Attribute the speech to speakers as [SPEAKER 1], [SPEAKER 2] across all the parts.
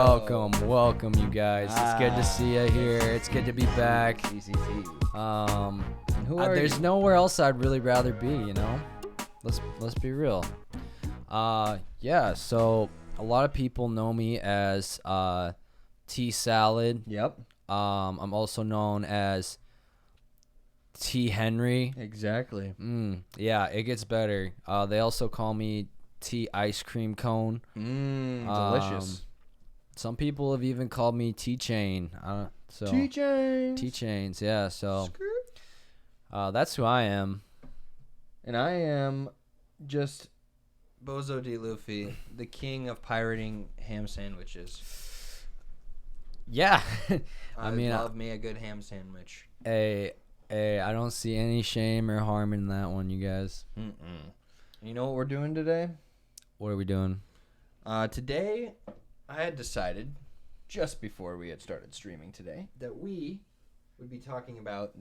[SPEAKER 1] Welcome, you guys. It's good to see you here. It's good to be back. There's nowhere else I'd really rather be, you know. Let's be real. So a lot of people know me as T Salad.
[SPEAKER 2] Yep.
[SPEAKER 1] I'm also known as T Henry.
[SPEAKER 2] Exactly.
[SPEAKER 1] Yeah, it gets better. They also call me T Ice Cream Cone.
[SPEAKER 2] Delicious.
[SPEAKER 1] Some people have even called me T-Chain.
[SPEAKER 2] T-Chains.
[SPEAKER 1] T-Chains, yeah. So that's who I am.
[SPEAKER 2] And I am just Bozo D. Luffy, the king of pirating ham sandwiches.
[SPEAKER 1] Yeah.
[SPEAKER 2] I love me a good ham sandwich.
[SPEAKER 1] Hey, I don't see any shame or harm in that one, you guys.
[SPEAKER 2] You know what we're doing today?
[SPEAKER 1] What are we doing?
[SPEAKER 2] Today, I had decided, just before we had started streaming today, that we would be talking about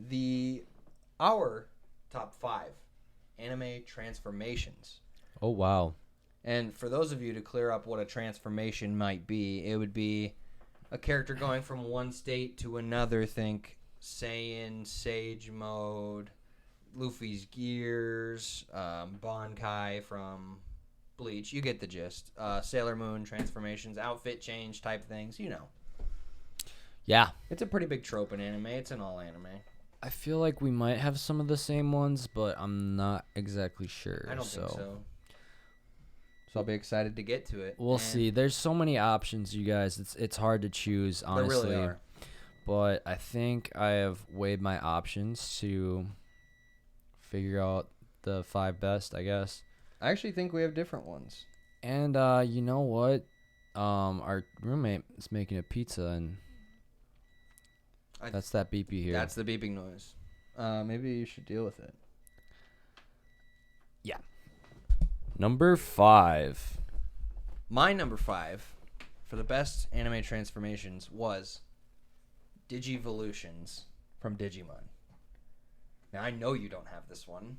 [SPEAKER 2] our top 5 anime transformations.
[SPEAKER 1] Oh, wow.
[SPEAKER 2] And for those of you to clear up what a transformation might be, it would be a character going from one state to another. Think Saiyan, Sage Mode, Luffy's Gears, Bankai from Bleach. You get the gist. Sailor Moon transformations, outfit change type things, you know.
[SPEAKER 1] Yeah.
[SPEAKER 2] It's a pretty big trope in anime. It's in all anime.
[SPEAKER 1] I feel like we might have some of the same ones, but I'm not exactly sure.
[SPEAKER 2] I don't think so. So I'll be excited to get to it.
[SPEAKER 1] We'll see. There's so many options, you guys. It's hard to choose, honestly.
[SPEAKER 2] There really are.
[SPEAKER 1] But I think I have weighed my options to figure out the 5 best, I guess.
[SPEAKER 2] I actually think we have different ones.
[SPEAKER 1] And you know what? Our roommate is making a pizza, and that's that beep you hear.
[SPEAKER 2] That's the beeping noise. Maybe you should deal with it.
[SPEAKER 1] Yeah. Number 5.
[SPEAKER 2] My number 5 for the best anime transformations was Digivolutions from Digimon. Now, I know you don't have this one.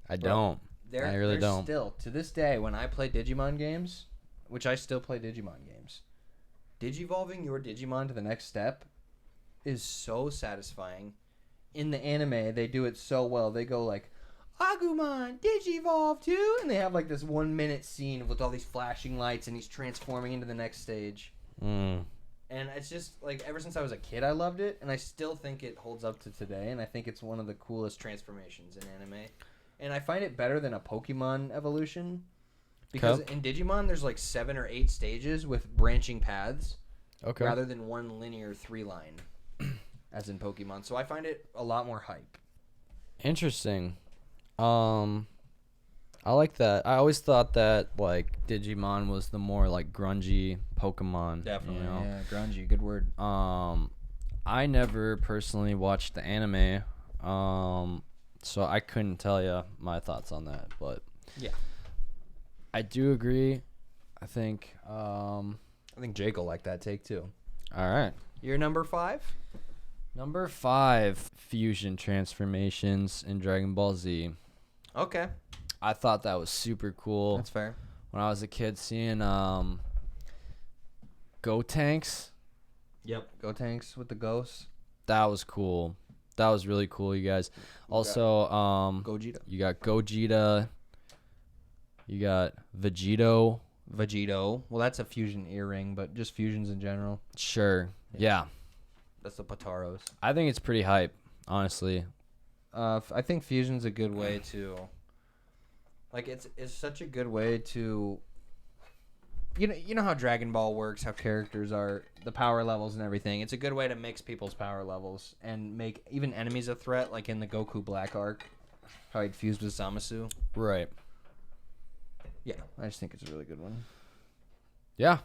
[SPEAKER 1] I don't. I really don't.
[SPEAKER 2] Still, to this day, when I play Digimon games, which I still play Digimon games, Digivolving your Digimon to the next step is so satisfying. In the anime, they do it so well. They go like, Agumon, Digivolve too! And they have like this 1-minute scene with all these flashing lights and he's transforming into the next stage. And it's just like, ever since I was a kid, I loved it. And I still think it holds up to today. And I think it's one of the coolest transformations in anime. And I find it better than a Pokemon evolution. Because in Digimon, there's like 7 or 8 stages with branching paths.
[SPEAKER 1] Okay.
[SPEAKER 2] Rather than one linear 3-line, as in Pokemon. So I find it a lot more hype.
[SPEAKER 1] Interesting. I like that. I always thought that like Digimon was the more like grungy Pokemon.
[SPEAKER 2] Definitely.
[SPEAKER 1] You know?
[SPEAKER 2] Yeah, grungy. Good word.
[SPEAKER 1] I never personally watched the anime. So I couldn't tell you my thoughts on that, but
[SPEAKER 2] yeah,
[SPEAKER 1] I do agree. I think
[SPEAKER 2] Jake will like that take too.
[SPEAKER 1] All right.
[SPEAKER 2] Your number 5?
[SPEAKER 1] Number 5, fusion transformations in Dragon Ball Z.
[SPEAKER 2] Okay.
[SPEAKER 1] I thought that was super cool.
[SPEAKER 2] That's fair.
[SPEAKER 1] When I was a kid, seeing Gotenks.
[SPEAKER 2] Yep. Gotenks with the ghosts.
[SPEAKER 1] That was cool. That was really cool, you guys. Also,
[SPEAKER 2] Gogeta.
[SPEAKER 1] You got Gogeta. You got Vegito.
[SPEAKER 2] Well, that's a fusion earring, but just fusions in general.
[SPEAKER 1] Sure. Yeah.
[SPEAKER 2] That's the Pataros.
[SPEAKER 1] I think it's pretty hype, honestly.
[SPEAKER 2] I think fusion's a good way to, like, it's such a good way to, you know how Dragon Ball works, how characters are, the power levels and everything. It's a good way to mix people's power levels and make even enemies a threat, like in the Goku Black arc, how he'd fused with Zamasu.
[SPEAKER 1] Right.
[SPEAKER 2] Yeah, I just think it's a really good one.
[SPEAKER 1] Yeah.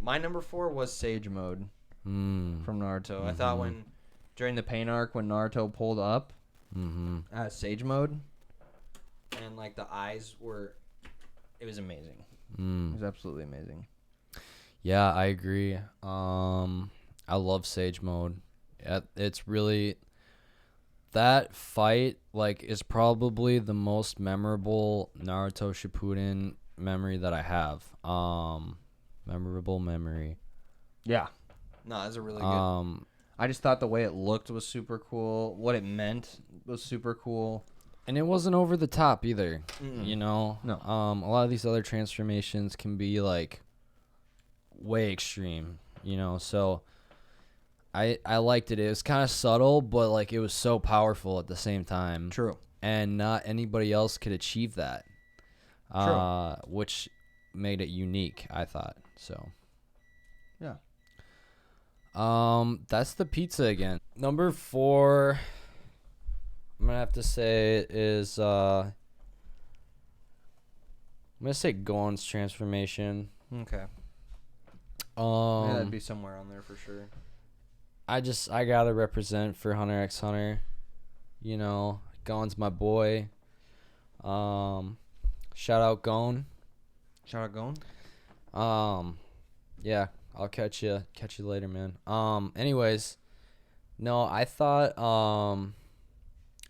[SPEAKER 2] My number 4 was Sage Mode from Naruto. I thought during the Pain arc, when Naruto pulled up Sage Mode, and like the eyes were, it was amazing. It was absolutely amazing.
[SPEAKER 1] Yeah, I agree. I love Sage Mode. It's really, that fight like is probably the most memorable Naruto Shippuden memory that I have. Memorable memory.
[SPEAKER 2] Yeah. No, that's a really good. I just thought the way it looked was super cool. What it meant was super cool.
[SPEAKER 1] And it wasn't over the top either.
[SPEAKER 2] Mm-mm.
[SPEAKER 1] You know?
[SPEAKER 2] No.
[SPEAKER 1] A lot of these other transformations can be like way extreme, you know? So I liked it. It was kind of subtle, but like it was so powerful at the same time.
[SPEAKER 2] True.
[SPEAKER 1] And not anybody else could achieve that.
[SPEAKER 2] True.
[SPEAKER 1] Which made it unique, I thought. So
[SPEAKER 2] Yeah.
[SPEAKER 1] that's the pizza again. Number 4, I'm gonna have to say is I'm gonna say Gon's transformation.
[SPEAKER 2] Okay.
[SPEAKER 1] Yeah,
[SPEAKER 2] that'd be somewhere on there for sure.
[SPEAKER 1] I gotta represent for Hunter x Hunter. You know, Gon's my boy. Shout out Gon.
[SPEAKER 2] Shout out Gon.
[SPEAKER 1] Yeah, I'll catch you later, man. Anyways, no, I thought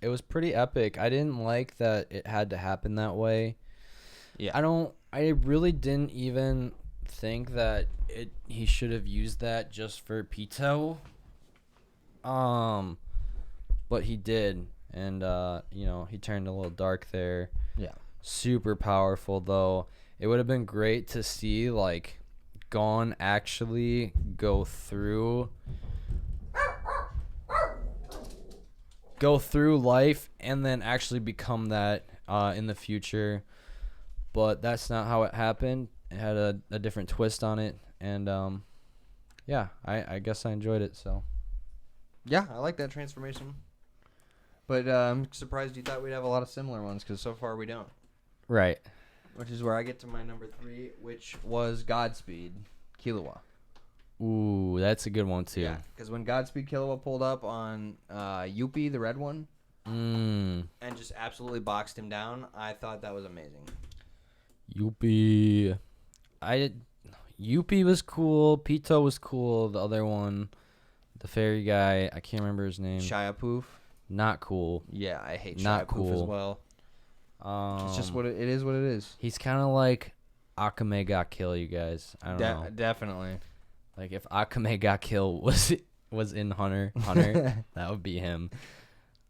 [SPEAKER 1] it was pretty epic. I didn't like that it had to happen that way.
[SPEAKER 2] Yeah.
[SPEAKER 1] I really didn't even think that he should have used that just for Pito. But he did, and you know, he turned a little dark there.
[SPEAKER 2] Yeah.
[SPEAKER 1] Super powerful though. It would have been great to see like Gon actually go through life and then actually become that in the future. But that's not how it happened. It had a different twist on it, and yeah, I guess I enjoyed it. So
[SPEAKER 2] Yeah, I like that transformation. But I'm surprised you thought we'd have a lot of similar ones, because so far we don't.
[SPEAKER 1] right.
[SPEAKER 2] Which is where I get to my number 3, which was Godspeed Killua.
[SPEAKER 1] Ooh, that's a good one too.
[SPEAKER 2] Yeah, because when Godspeed Killua pulled up on Yuppie, the red one, and just absolutely boxed him down, I thought that was amazing.
[SPEAKER 1] Yuppie. Yuppie was cool. Pito was cool. The other one, the fairy guy, I can't remember his name.
[SPEAKER 2] Shia Poof.
[SPEAKER 1] Not cool.
[SPEAKER 2] Yeah, I hate
[SPEAKER 1] Not
[SPEAKER 2] Shia Poof as
[SPEAKER 1] cool.
[SPEAKER 2] well. It's just what it is. What it is.
[SPEAKER 1] He's kind of like Akame got kill, you guys. I don't know.
[SPEAKER 2] Definitely.
[SPEAKER 1] Like if Akame got kill was in Hunter, that would be him.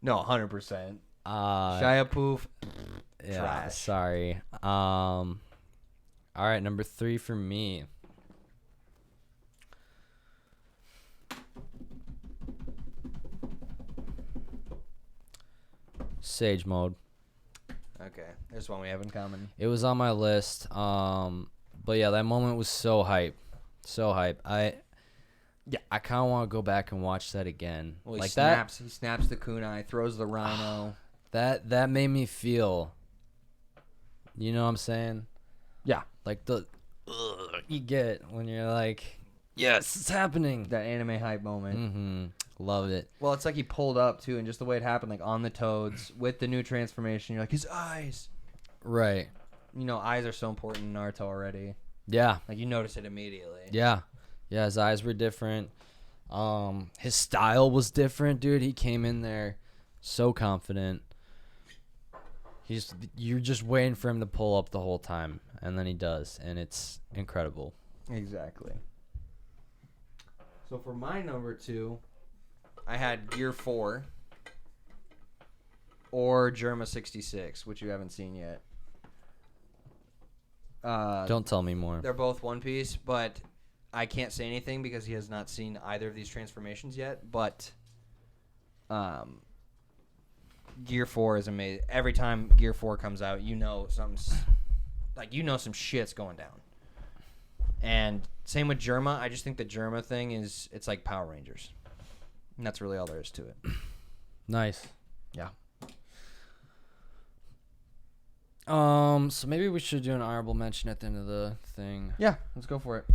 [SPEAKER 2] No, 100%.
[SPEAKER 1] Shia
[SPEAKER 2] Poof.
[SPEAKER 1] Yeah,
[SPEAKER 2] trash.
[SPEAKER 1] sorry. All right, number 3 for me. Sage mode.
[SPEAKER 2] Okay, there's one we have in common.
[SPEAKER 1] It was on my list. But yeah, that moment was so hype. So hype. I kind of want to go back and watch that again.
[SPEAKER 2] Well, he
[SPEAKER 1] like
[SPEAKER 2] snaps the kunai, throws the rhino.
[SPEAKER 1] That made me feel. You know what I'm saying?
[SPEAKER 2] Yeah.
[SPEAKER 1] Like the you get when you're like, yes, it's happening.
[SPEAKER 2] That anime hype moment.
[SPEAKER 1] Mm-hmm. Love it.
[SPEAKER 2] Well, it's like he pulled up too, and just the way it happened, like on the toads with the new transformation. You're like, his eyes.
[SPEAKER 1] Right.
[SPEAKER 2] You know, eyes are so important in Naruto already.
[SPEAKER 1] Yeah.
[SPEAKER 2] Like you notice it immediately.
[SPEAKER 1] Yeah. Yeah, his eyes were different. His style was different, dude. He came in there so confident. You're just waiting for him to pull up the whole time, and then he does, and it's incredible.
[SPEAKER 2] Exactly. So for my number 2, I had Gear 4 or Germa 66, which you haven't seen yet.
[SPEAKER 1] Don't tell me more.
[SPEAKER 2] They're both One Piece, but I can't say anything because he has not seen either of these transformations yet. But Gear 4 is amazing. Every time Gear 4 comes out, you know some shit's going down. And same with Germa. I just think the Germa thing it's like Power Rangers. And that's really all there is to it.
[SPEAKER 1] Nice.
[SPEAKER 2] Yeah.
[SPEAKER 1] So maybe we should do an honorable mention at the end of the thing.
[SPEAKER 2] Yeah, let's go for it.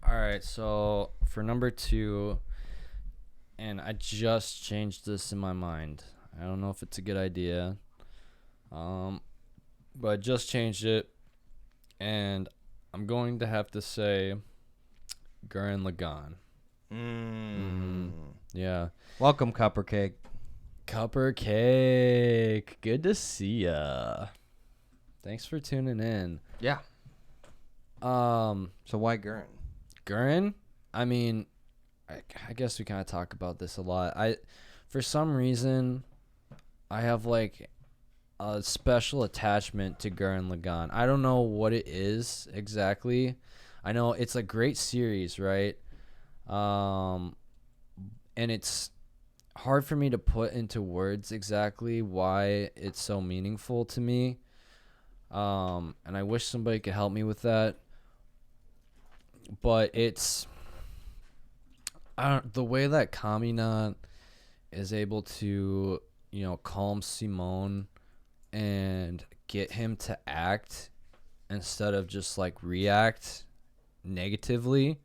[SPEAKER 1] All right, so for number 2, and I just changed this in my mind. I don't know if it's a good idea. But I just changed it, and I'm going to have to say Gurren Lagann. Yeah.
[SPEAKER 2] Welcome, Cuppercake.
[SPEAKER 1] Cuppercake. Good to see ya. Thanks for tuning in.
[SPEAKER 2] Yeah. So why Gurren?
[SPEAKER 1] Gurren, I mean, I guess we kind of talk about this a lot. For some reason, I have like a special attachment to Gurren Lagann. I don't know what it is exactly. I know it's a great series, right? And it's hard for me to put into words exactly why it's so meaningful to me. And I wish somebody could help me with that. But it's the way that Kamina is able to, calm Simone and get him to act instead of just like react negatively.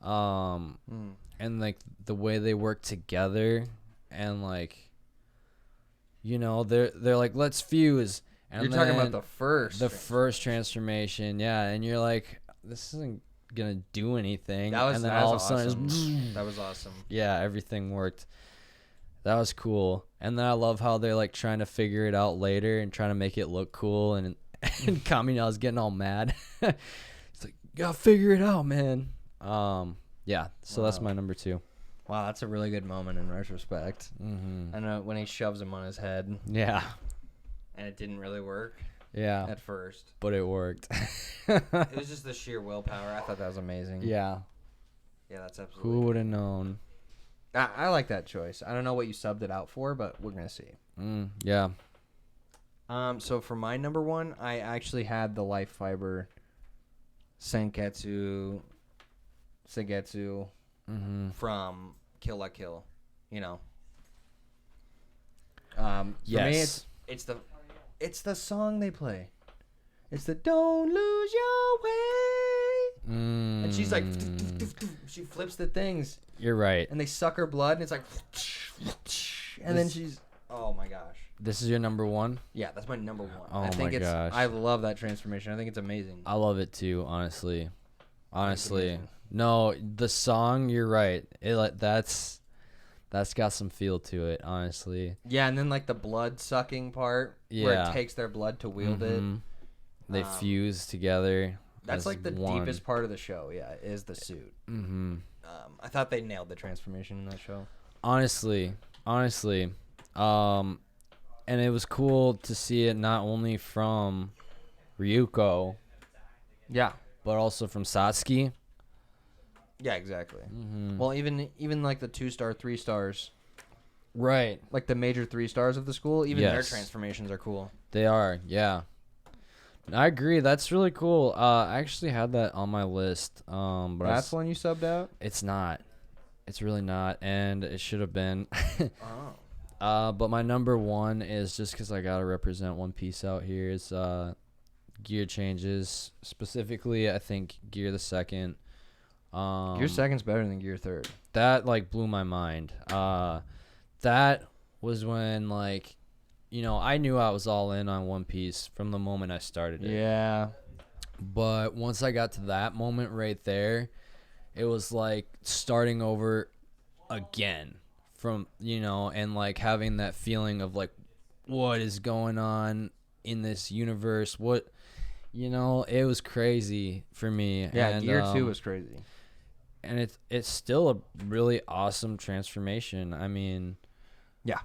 [SPEAKER 1] And like the way they work together and like, they're like, let's fuse. And
[SPEAKER 2] You're talking about the first
[SPEAKER 1] transformation. Yeah. And you're like, this isn't gonna do anything. And then all of a sudden
[SPEAKER 2] that was awesome.
[SPEAKER 1] Yeah, everything worked. That was cool. And then I love how they're like trying to figure it out later and trying to make it look cool, and Kamina's getting all mad. It's like, you gotta figure it out, man. Yeah, so that's my number 2.
[SPEAKER 2] Wow, that's a really good moment in retrospect. I know when he shoves him on his head.
[SPEAKER 1] Yeah.
[SPEAKER 2] And it didn't really work.
[SPEAKER 1] Yeah.
[SPEAKER 2] At first.
[SPEAKER 1] But it worked.
[SPEAKER 2] It was just the sheer willpower. I thought that was amazing.
[SPEAKER 1] Yeah.
[SPEAKER 2] Yeah, that's absolutely.
[SPEAKER 1] Who would have known?
[SPEAKER 2] I like that choice. I don't know what you subbed it out for, but we're gonna see.
[SPEAKER 1] Yeah.
[SPEAKER 2] So for my number 1, I actually had the Life Fiber Senketsu from Kill La Kill. For me, it's the song they play. It's the "Don't Lose Your Way," and she's like, she flips the things.
[SPEAKER 1] You're right.
[SPEAKER 2] And they suck her blood, and it's like, and then she's, oh my gosh.
[SPEAKER 1] This is your number 1?
[SPEAKER 2] Yeah, that's my number 1.
[SPEAKER 1] Oh
[SPEAKER 2] I think
[SPEAKER 1] my gosh.
[SPEAKER 2] I love that transformation. I think it's amazing.
[SPEAKER 1] I love it too, honestly. No, the song, you're right. That's got some feel to it, honestly.
[SPEAKER 2] Yeah, and then like the blood sucking part, where it takes their blood to wield it.
[SPEAKER 1] They fuse together.
[SPEAKER 2] That's like the
[SPEAKER 1] one.
[SPEAKER 2] deepest part of the show. Yeah, is the suit. I thought they nailed the transformation in that show.
[SPEAKER 1] Honestly, and it was cool to see it not only from Ryuko,
[SPEAKER 2] yeah,
[SPEAKER 1] but also from Satsuki.
[SPEAKER 2] Yeah, exactly. Well, even like the 2-star, 3 stars,
[SPEAKER 1] right?
[SPEAKER 2] Like the major 3 stars of the school, even their transformations are cool.
[SPEAKER 1] They are, yeah. I agree. That's really cool. I actually had that on my list. But
[SPEAKER 2] that's one you subbed out?
[SPEAKER 1] It's not. It's really not, and it should have been. But my number 1 is just because I gotta represent One Piece out here. Is gear changes, specifically. I think Gear the 2nd.
[SPEAKER 2] Gear 2nd's better than Gear 3rd.
[SPEAKER 1] That like blew my mind. That was when like, I knew I was all in on One Piece from the moment I started it.
[SPEAKER 2] Yeah.
[SPEAKER 1] But once I got to that moment right there, it was like starting over again from, and like having that feeling of like, what is going on in this universe? What, it was crazy for me.
[SPEAKER 2] Yeah,
[SPEAKER 1] and,
[SPEAKER 2] Gear 2 was crazy.
[SPEAKER 1] And it's still a really awesome transformation. I mean,
[SPEAKER 2] yeah.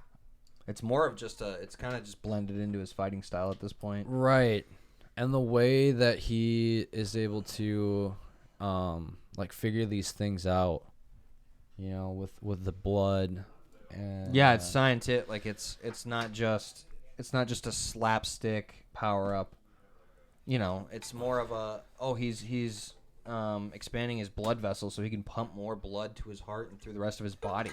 [SPEAKER 2] It's more of just it's kind of just blended into his fighting style at this point.
[SPEAKER 1] Right. And the way that he is able to like figure these things out, with the blood. And,
[SPEAKER 2] yeah, it's scientific. Like it's not just a slapstick power up. It's more of he's expanding his blood vessels so he can pump more blood to his heart and through the rest of his body.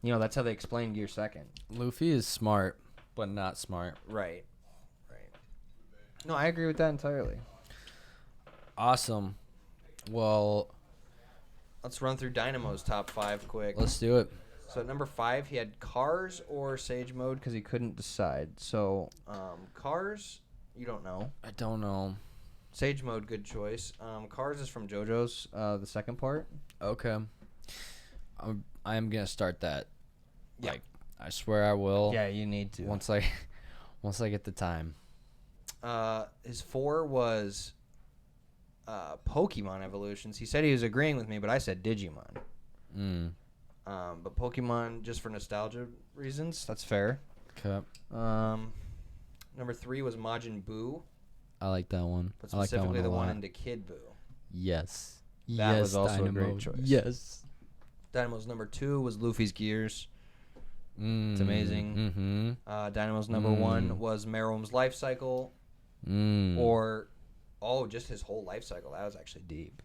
[SPEAKER 2] That's how they explain Gear 2nd.
[SPEAKER 1] Luffy is smart, but not smart.
[SPEAKER 2] Right. No, I agree with that entirely.
[SPEAKER 1] Awesome. Well,
[SPEAKER 2] let's run through Dynamo's top 5 quick.
[SPEAKER 1] Let's do it.
[SPEAKER 2] So at number 5, he had Cars or Sage Mode because he couldn't decide. So Cars, you don't know.
[SPEAKER 1] I don't know.
[SPEAKER 2] Sage Mode, good choice. Cars is from JoJo's, the second part.
[SPEAKER 1] Okay. I am gonna start that.
[SPEAKER 2] Yeah.
[SPEAKER 1] Like, I swear I will.
[SPEAKER 2] Yeah, you need to.
[SPEAKER 1] Once I get the time.
[SPEAKER 2] His 4 was Pokemon evolutions. He said he was agreeing with me, but I said Digimon. But Pokemon, just for nostalgia reasons, that's fair.
[SPEAKER 1] Okay.
[SPEAKER 2] Number 3 was Majin Buu,
[SPEAKER 1] I like that one.
[SPEAKER 2] but
[SPEAKER 1] I like that
[SPEAKER 2] specifically
[SPEAKER 1] one a
[SPEAKER 2] the one
[SPEAKER 1] lot.
[SPEAKER 2] into Kid Buu.
[SPEAKER 1] Yes.
[SPEAKER 2] That
[SPEAKER 1] yes,
[SPEAKER 2] was also a
[SPEAKER 1] Dynamo.
[SPEAKER 2] great choice.
[SPEAKER 1] Yes.
[SPEAKER 2] Dynamo's number 2 was Luffy's Gears.
[SPEAKER 1] It's
[SPEAKER 2] amazing. Dynamo's number 1 was Merow's life cycle, or just his whole life cycle. That was actually deep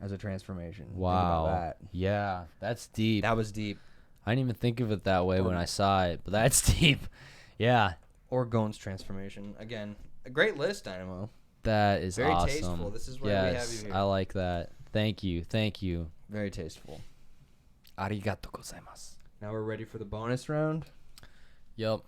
[SPEAKER 2] as a transformation.
[SPEAKER 1] Wow.
[SPEAKER 2] Think about that.
[SPEAKER 1] Yeah, that's deep.
[SPEAKER 2] That was deep.
[SPEAKER 1] I didn't even think of it that way when I saw it, but that's deep. Yeah.
[SPEAKER 2] Or Gon's transformation. Again, a great list, Dynamo.
[SPEAKER 1] That is
[SPEAKER 2] Very
[SPEAKER 1] awesome.
[SPEAKER 2] tasteful. This is why we have you here.
[SPEAKER 1] I like that. Thank you. Thank you.
[SPEAKER 2] Very tasteful.
[SPEAKER 1] Arigato gozaimasu.
[SPEAKER 2] Now we're ready for the bonus round.
[SPEAKER 1] Yep.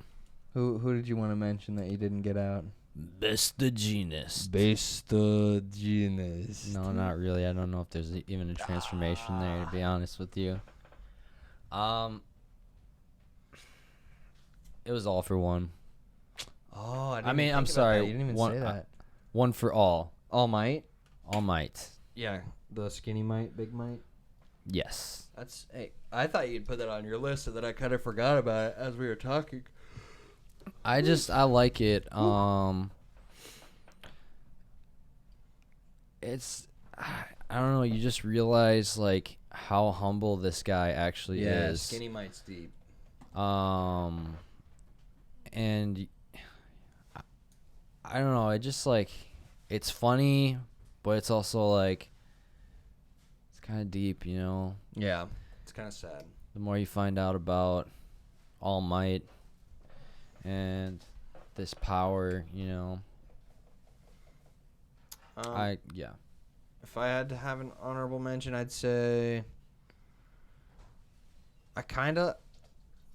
[SPEAKER 2] Who did you want to mention that you didn't get out?
[SPEAKER 1] Best the genus.
[SPEAKER 2] Besta genus.
[SPEAKER 1] No, not really. I don't know if there's even a transformation there, to be honest with you. It was all for one.
[SPEAKER 2] Oh,
[SPEAKER 1] I mean, I'm sorry.
[SPEAKER 2] You didn't even
[SPEAKER 1] one,
[SPEAKER 2] say that.
[SPEAKER 1] One for all.
[SPEAKER 2] All Might?
[SPEAKER 1] All Might.
[SPEAKER 2] Yeah, the skinny Might, big Might.
[SPEAKER 1] Yes.
[SPEAKER 2] That's. Hey, I thought you'd put that on your list, so that I kind of forgot about it as we were talking.
[SPEAKER 1] I like it. It's, I don't know. You just realize like how humble this guy actually is.
[SPEAKER 2] Skinny Might's deep.
[SPEAKER 1] And I don't know. It just like, it's funny, but it's also like, it's kind of deep, you know.
[SPEAKER 2] Yeah, it's kind of sad.
[SPEAKER 1] The more you find out about All Might and this power, you know.
[SPEAKER 2] If I had to have an honorable mention, I'd say I kind of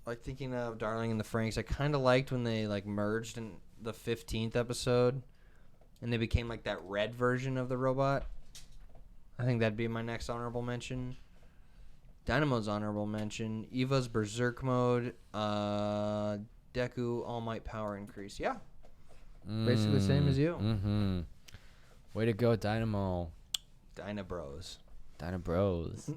[SPEAKER 2] like thinking of Darling in the Franxx. I kind of liked when they like merged in the 15th episode and they became like that red version of the robot. I think that'd be my next honorable mention. Dynamo's honorable mention. Eva's Berserk mode. Deku All Might power increase. Yeah. Basically the same as you.
[SPEAKER 1] Mm-hmm. Way to go, Dynamo.
[SPEAKER 2] Dyna Bros.
[SPEAKER 1] Dyna Bros.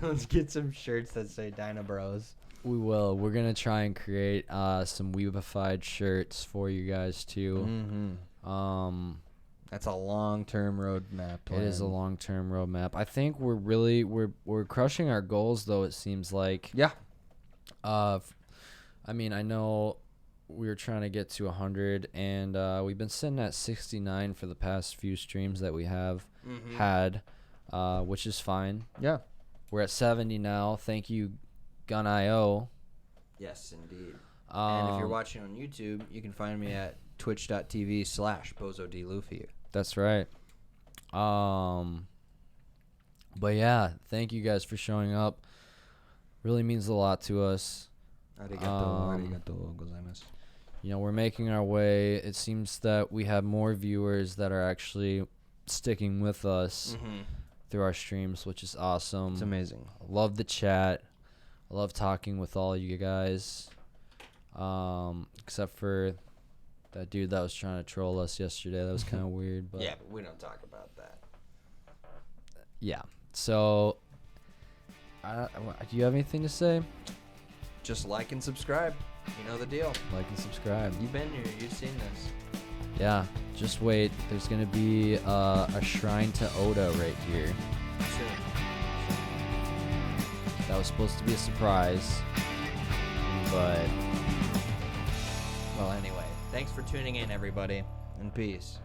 [SPEAKER 2] Let's get some shirts that say Dyna Bros.
[SPEAKER 1] We will. We're going to try and create some Weebified shirts for you guys, too.
[SPEAKER 2] Mm-hmm. That's a long-term roadmap plan.
[SPEAKER 1] It is a long-term roadmap. I think we're crushing our goals, though, it seems like.
[SPEAKER 2] Yeah.
[SPEAKER 1] I mean, I know we were trying to get to 100, and we've been sitting at 69 for the past few streams that we have had, which is fine.
[SPEAKER 2] Yeah.
[SPEAKER 1] We're at 70 now. Thank you, Gun.io.
[SPEAKER 2] Yes, indeed. And if you're watching on YouTube, you can find me at twitch.tv/BozoDLuffy.
[SPEAKER 1] That's right. But yeah, thank you guys for showing up. Really means a lot to us.
[SPEAKER 2] Arigato gozaimasu.
[SPEAKER 1] You know, we're making our way. It seems that we have more viewers that are actually sticking with us through our streams, which is awesome.
[SPEAKER 2] It's amazing.
[SPEAKER 1] I love the chat. I love talking with all you guys. Except for that dude that was trying to troll us yesterday. That was kind of weird. But
[SPEAKER 2] yeah, but we don't talk about that.
[SPEAKER 1] Yeah. So, do you have anything to say?
[SPEAKER 2] Just like and subscribe. You know the deal.
[SPEAKER 1] Like and subscribe.
[SPEAKER 2] You've been here. You've seen this.
[SPEAKER 1] Yeah. Just wait. There's going to be a shrine to Oda right here.
[SPEAKER 2] Soon.
[SPEAKER 1] That was supposed to be a surprise. But
[SPEAKER 2] well, anyway. Thanks for tuning in, everybody. And peace.